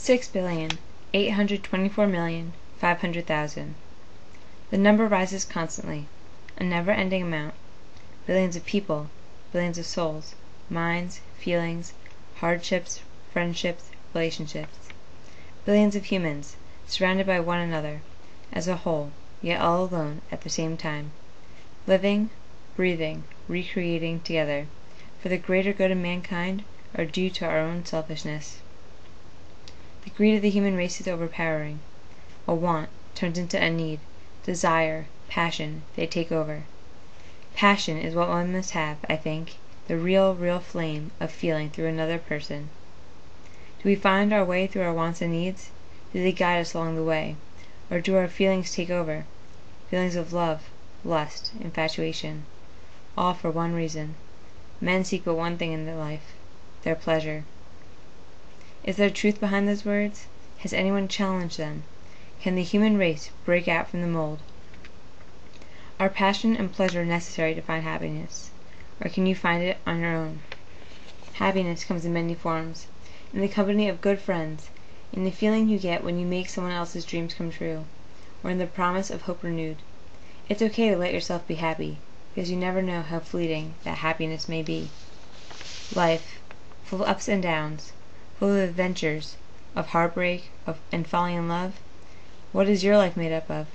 6,824,500,000. The number rises constantly, a never-ending amount. Billions of people, billions of souls, minds, feelings, hardships, friendships, relationships. Billions of humans, surrounded by one another, as a whole, yet all alone at the same time. Living, breathing, recreating together, for the greater good of mankind, or due to our own selfishness. The greed of the human race is overpowering. A want turns into a need. Desire, passion, they take over. Passion is what one must have, I think, the real flame of feeling through another person. Do we find our way through our wants and needs? Do they guide us along the way? Or do our feelings take over? Feelings of love, lust, infatuation. All for one reason. Men seek but one thing in their life, their pleasure. Is there truth behind those words? Has anyone challenged them? Can the human race break out from the mold? Are passion and pleasure necessary to find happiness? Or can you find it on your own? Happiness comes in many forms. In the company of good friends, in the feeling you get when you make someone else's dreams come true, or in the promise of hope renewed. It's okay to let yourself be happy, because you never know how fleeting that happiness may be. Life, full of ups and downs, full of adventures, of heartbreak, and falling in love. What is your life made up of?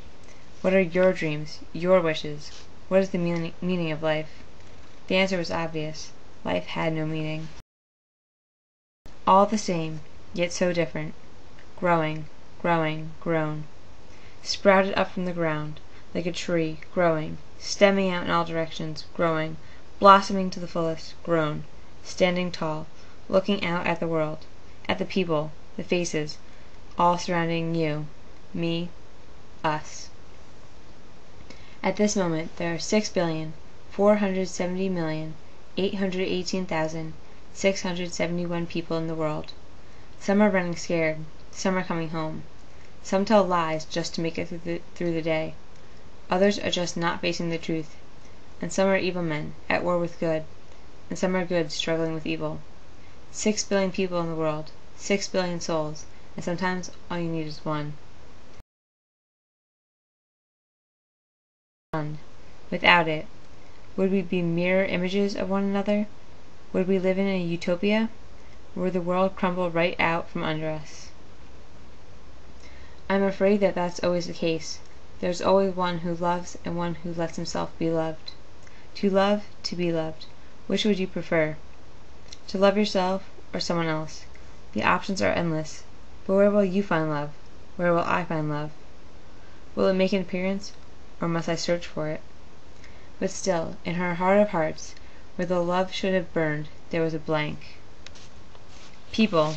What are your dreams, your wishes? What is the meaning of life? The answer was obvious. Life had no meaning. All the same, yet so different. Growing, grown. Sprouted up from the ground, like a tree, growing, stemming out in all directions, growing, blossoming to the fullest, grown, standing tall, looking out at the world, at the people, the faces, all surrounding you, me, us. At this moment there are 6,470,818,671 people in the world. Some are running scared, some are coming home. Some tell lies just to make it through the day. Others are just not facing the truth. And some are evil men, at war with good, and some are good struggling with evil. 6 billion people in the world, 6 billion souls, and sometimes all you need is one. Without it, would we be mirror images of one another? Would we live in a utopia? Or would the world crumble right out from under us? I'm afraid that that's always the case. There's always one who loves and one who lets himself be loved. To love, to be loved. Which would you prefer? To love yourself or someone else? The options are endless. But where will you find love? Where will I find love? Will it make an appearance, or must I search for it? But still, in her heart of hearts, where the love should have burned, there was a blank. People,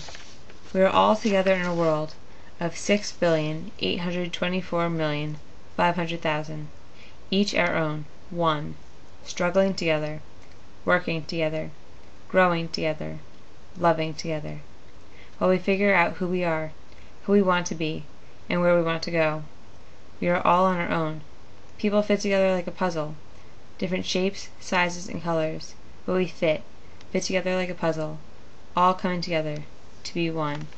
we are all together in a world of 6,824,500,000, each our own, one, struggling together, working together, growing together, loving together, while we figure out who we are, who we want to be, and where we want to go. We are all on our own. People fit together like a puzzle, different shapes, sizes, and colors, but we fit together like a puzzle, all coming together to be one.